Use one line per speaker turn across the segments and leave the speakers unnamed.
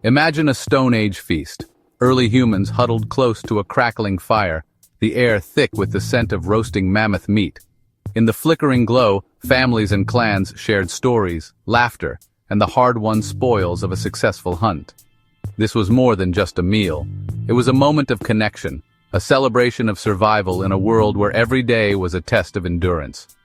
Imagine a Stone Age feast. Early humans huddled close to a crackling fire, the air thick with the scent of roasting mammoth meat. In the flickering glow, families and clans shared stories, laughter, and the hard-won spoils of a successful hunt. This was more than just a meal. It was a moment of connection, a celebration of survival in a world where every day was a test of endurance.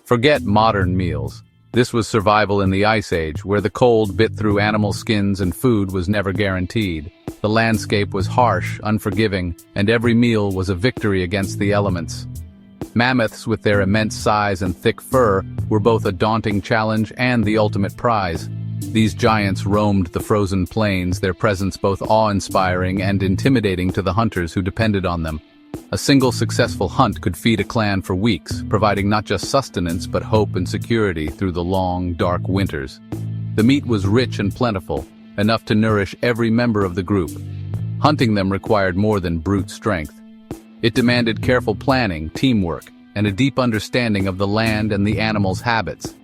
Forget modern meals. This was survival in the Ice Age, where the cold bit through animal skins and food was never guaranteed. The landscape was harsh, unforgiving, and every meal was a victory against the elements. Mammoths, with their immense size and thick fur, were both a daunting challenge and the ultimate prize. These giants roamed the frozen plains, their presence both awe-inspiring and intimidating to the hunters who depended on them. A single successful hunt could feed a clan for weeks, providing not just sustenance but hope and security through the long, dark winters. The meat was rich and plentiful, enough to nourish every member of the group. Hunting them required more than brute strength. It demanded careful planning, teamwork, and a deep understanding of the land and the animals' habits.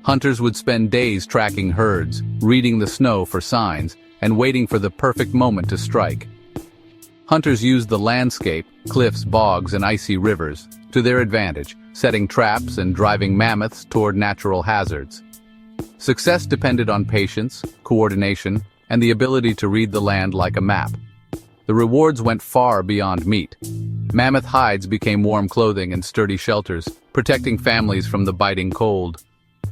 Hunters would spend days tracking herds, reading the snow for signs, and waiting for the perfect moment to strike. Hunters used the landscape, cliffs, bogs, and icy rivers, to their advantage, setting traps and driving mammoths toward natural hazards. Success depended on patience, coordination, and the ability to read the land like a map. The rewards went far beyond meat. Mammoth hides became warm clothing and sturdy shelters, protecting families from the biting cold.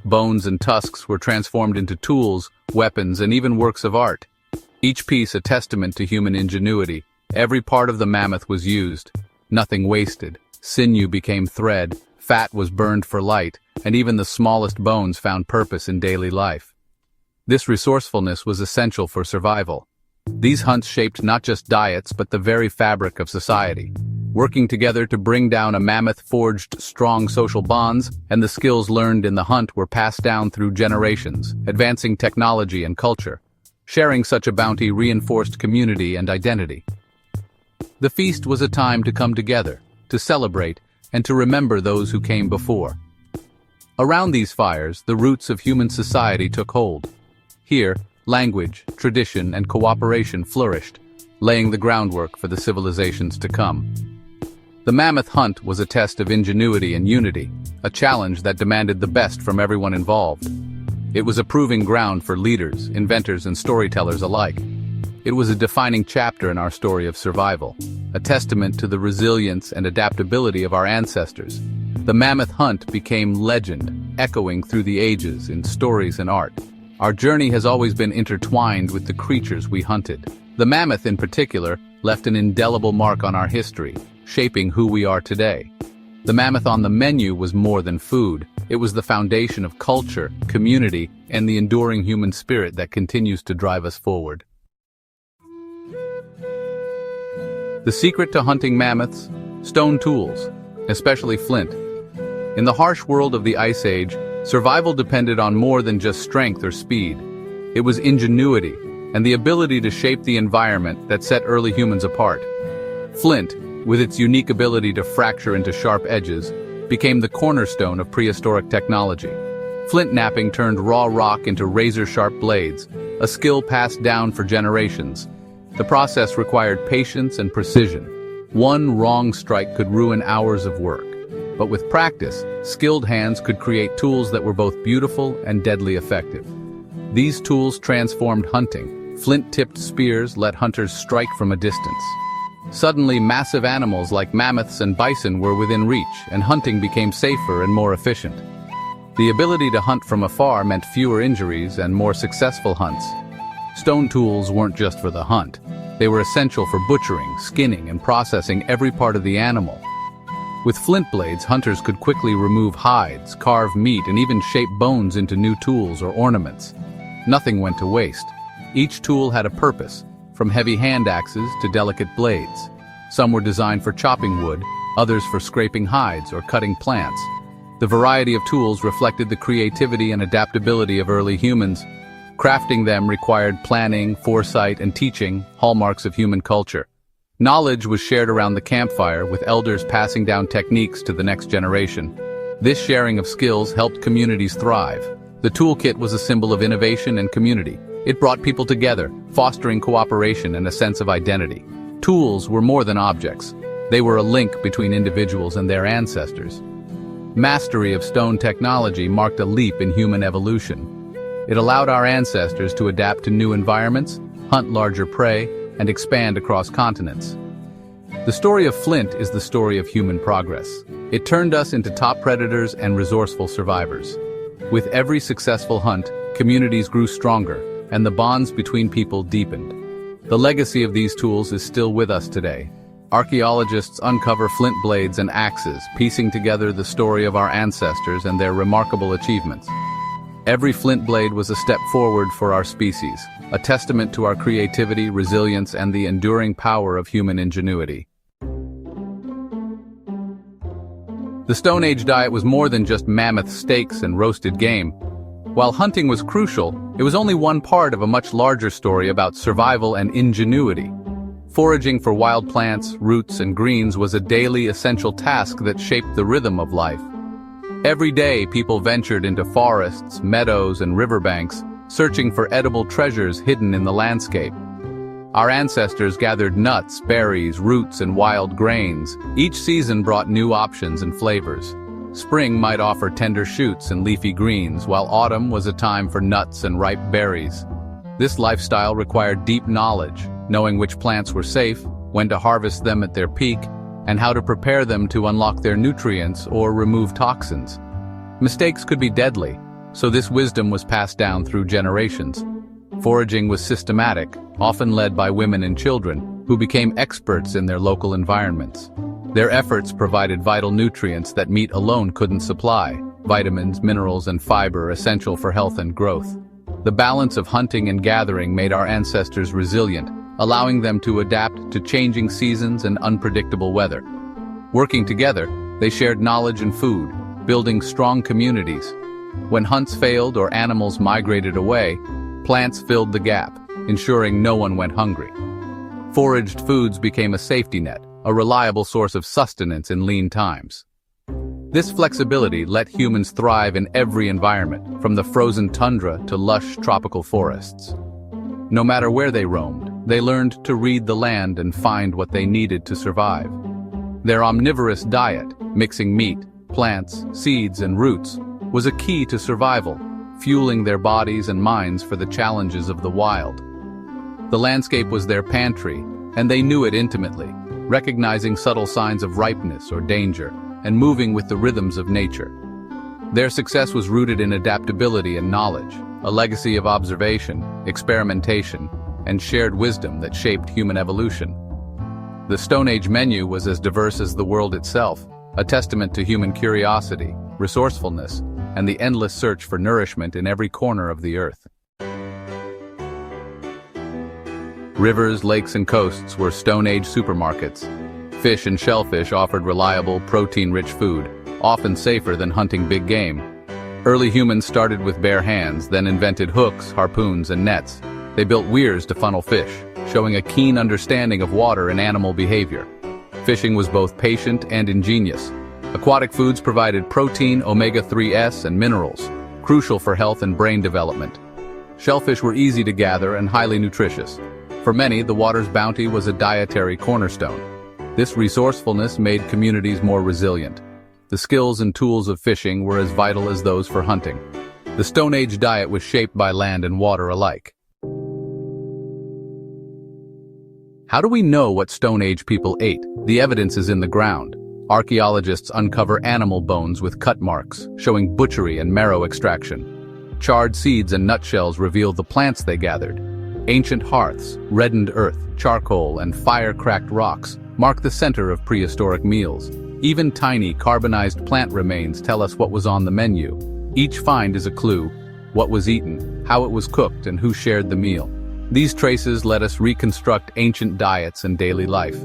Bones and tusks were transformed into tools, weapons, and even works of art. Each piece a testament to human ingenuity. Every part of the mammoth was used, nothing wasted. Sinew became thread, fat was burned for light, and even the smallest bones found purpose in daily life. This resourcefulness was essential for survival. These hunts shaped not just diets but the very fabric of society. Working together to bring down a mammoth forged strong social bonds, and the skills learned in the hunt were passed down through generations, advancing technology and culture. Sharing such a bounty reinforced community and identity. The feast was a time to come together, to celebrate, and to remember those who came before. Around these fires, the roots of human society took hold. Here, language, tradition, and cooperation flourished, laying the groundwork for the civilizations to come. The mammoth hunt was a test of ingenuity and unity, a challenge that demanded the best from everyone involved. It was a proving ground for leaders, inventors, and storytellers alike. It was a defining chapter in our story of survival, a testament to the resilience and adaptability of our ancestors. The mammoth hunt became legend, echoing through the ages in stories and art. Our journey has always been intertwined with the creatures we hunted. The mammoth, in particular, left an indelible mark on our history, shaping who we are today. The mammoth on the menu was more than food. It was the foundation of culture, community, and the enduring human spirit that continues to drive us forward. The secret to hunting mammoths? Stone tools, especially flint. In the harsh world of the Ice Age, survival depended on more than just strength or speed. It was ingenuity and the ability to shape the environment that set early humans apart. Flint, with its unique ability to fracture into sharp edges, became the cornerstone of prehistoric technology. Flint knapping turned raw rock into razor-sharp blades, a skill passed down for generations. The process required patience and precision. One wrong strike could ruin hours of work. But with practice, skilled hands could create tools that were both beautiful and deadly effective. These tools transformed hunting. Flint-tipped spears let hunters strike from a distance. Suddenly, massive animals like mammoths and bison were within reach, and hunting became safer and more efficient. The ability to hunt from afar meant fewer injuries and more successful hunts. Stone tools weren't just for the hunt. They were essential for butchering, skinning, and processing every part of the animal. With flint blades, hunters could quickly remove hides, carve meat, and even shape bones into new tools or ornaments. Nothing went to waste. Each tool had a purpose, from heavy hand axes to delicate blades. Some were designed for chopping wood, others for scraping hides or cutting plants. The variety of tools reflected the creativity and adaptability of early humans. Crafting them required planning, foresight, and teaching, hallmarks of human culture. Knowledge was shared around the campfire, with elders passing down techniques to the next generation. This sharing of skills helped communities thrive. The toolkit was a symbol of innovation and community. It brought people together, fostering cooperation and a sense of identity. Tools were more than objects. They were a link between individuals and their ancestors. Mastery of stone technology marked a leap in human evolution. It allowed our ancestors to adapt to new environments, hunt larger prey, and expand across continents. The story of flint is the story of human progress. It turned us into top predators and resourceful survivors. With every successful hunt, communities grew stronger, and the bonds between people deepened. The legacy of these tools is still with us today. Archaeologists uncover flint blades and axes, piecing together the story of our ancestors and their remarkable achievements. Every flint blade was a step forward for our species, a testament to our creativity, resilience, and the enduring power of human ingenuity. The Stone Age diet was more than just mammoth steaks and roasted game. While hunting was crucial, it was only one part of a much larger story about survival and ingenuity. Foraging for wild plants, roots, and greens was a daily essential task that shaped the rhythm of life. Every day, people ventured into forests, meadows, and riverbanks, searching for edible treasures hidden in the landscape. Our ancestors gathered nuts, berries, roots, and wild grains. Each season brought new options and flavors. Spring might offer tender shoots and leafy greens, while autumn was a time for nuts and ripe berries. This lifestyle required deep knowledge, knowing which plants were safe, when to harvest them at their peak, and how to prepare them to unlock their nutrients or remove toxins. Mistakes could be deadly, so this wisdom was passed down through generations. Foraging was systematic, often led by women and children, who became experts in their local environments. Their efforts provided vital nutrients that meat alone couldn't supply, vitamins, minerals, and fiber essential for health and growth. The balance of hunting and gathering made our ancestors resilient, allowing them to adapt to changing seasons and unpredictable weather. Working together, they shared knowledge and food, building strong communities. When hunts failed or animals migrated away, plants filled the gap, ensuring no one went hungry. Foraged foods became a safety net, a reliable source of sustenance in lean times. This flexibility let humans thrive in every environment, from the frozen tundra to lush tropical forests. No matter where they roamed, they learned to read the land and find what they needed to survive. Their omnivorous diet, mixing meat, plants, seeds, and roots, was a key to survival, fueling their bodies and minds for the challenges of the wild. The landscape was their pantry, and they knew it intimately, recognizing subtle signs of ripeness or danger, and moving with the rhythms of nature. Their success was rooted in adaptability and knowledge, a legacy of observation, experimentation, and shared wisdom that shaped human evolution. The Stone Age menu was as diverse as the world itself, a testament to human curiosity, resourcefulness, and the endless search for nourishment in every corner of the earth. Rivers, lakes, and coasts were Stone Age supermarkets. Fish and shellfish offered reliable, protein-rich food, often safer than hunting big game. Early humans started with bare hands, then invented hooks, harpoons, and nets. They built weirs to funnel fish, showing a keen understanding of water and animal behavior. Fishing was both patient and ingenious. Aquatic foods provided protein, omega-3s, and minerals, crucial for health and brain development. Shellfish were easy to gather and highly nutritious. For many, the water's bounty was a dietary cornerstone. This resourcefulness made communities more resilient. The skills and tools of fishing were as vital as those for hunting. The Stone Age diet was shaped by land and water alike. How do we know what Stone Age people ate? The evidence is in the ground. Archaeologists uncover animal bones with cut marks, showing butchery and marrow extraction. Charred seeds and nutshells reveal the plants they gathered. Ancient hearths, reddened earth, charcoal, and fire-cracked rocks mark the center of prehistoric meals. Even tiny carbonized plant remains tell us what was on the menu. Each find is a clue: what was eaten, how it was cooked, and who shared the meal. These traces let us reconstruct ancient diets and daily life.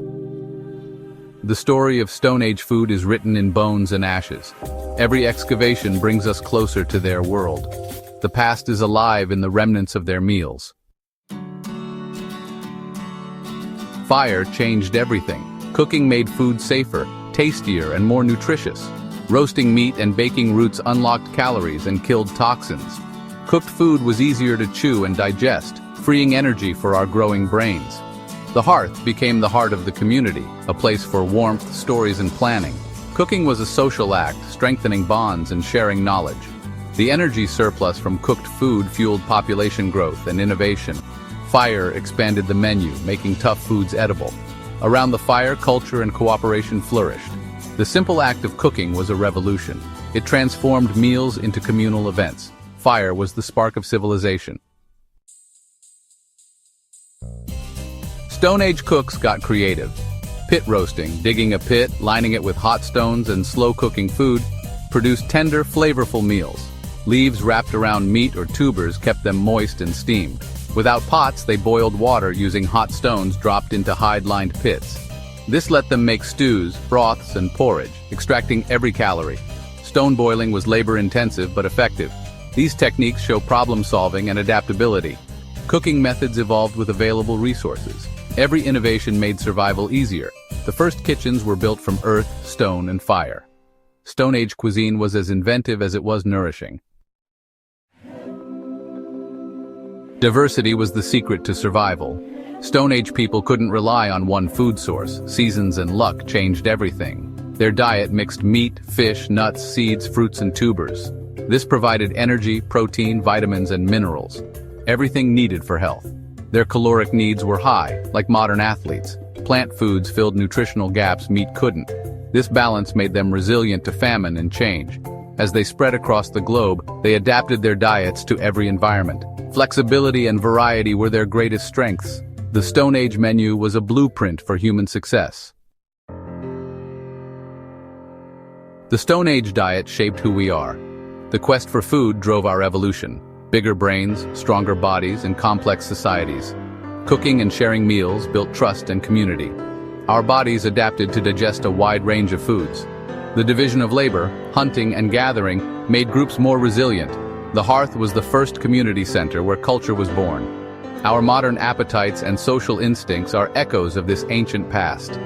The story of Stone Age food is written in bones and ashes. Every excavation brings us closer to their world. The past is alive in the remnants of their meals. Fire changed everything. Cooking made food safer, tastier, and more nutritious. Roasting meat and baking roots unlocked calories and killed toxins. Cooked food was easier to chew and digest, freeing energy for our growing brains. The hearth became the heart of the community, a place for warmth, stories, and planning. Cooking was a social act, strengthening bonds and sharing knowledge. The energy surplus from cooked food fueled population growth and innovation. Fire expanded the menu, making tough foods edible. Around the fire, culture and cooperation flourished. The simple act of cooking was a revolution. It transformed meals into communal events. Fire was the spark of civilization. Stone Age cooks got creative. Pit roasting, digging a pit, lining it with hot stones, and slow-cooking food, produced tender, flavorful meals. Leaves wrapped around meat or tubers kept them moist and steamed. Without pots, they boiled water using hot stones dropped into hide-lined pits. This let them make stews, broths, and porridge, extracting every calorie. Stone boiling was labor-intensive but effective. These techniques show problem-solving and adaptability. Cooking methods evolved with available resources. Every innovation made survival easier. The first kitchens were built from earth, stone, and fire. Stone Age cuisine was as inventive as it was nourishing. Diversity was the secret to survival. Stone Age people couldn't rely on one food source. Seasons and luck changed everything. Their diet mixed meat, fish, nuts, seeds, fruits, and tubers. This provided energy, protein, vitamins, and minerals. Everything needed for health. Their caloric needs were high, like modern athletes. Plant foods filled nutritional gaps meat couldn't. This balance made them resilient to famine and change. As they spread across the globe, they adapted their diets to every environment. Flexibility and variety were their greatest strengths. The Stone Age menu was a blueprint for human success. The Stone Age diet shaped who we are. The quest for food drove our evolution. Bigger brains, stronger bodies, and complex societies. Cooking and sharing meals built trust and community. Our bodies adapted to digest a wide range of foods. The division of labor, hunting and gathering, made groups more resilient. The hearth was the first community center where culture was born. Our modern appetites and social instincts are echoes of this ancient past.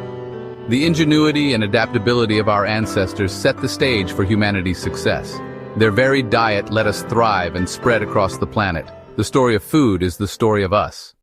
The ingenuity and adaptability of our ancestors set the stage for humanity's success. Their varied diet let us thrive and spread across the planet. The story of food is the story of us.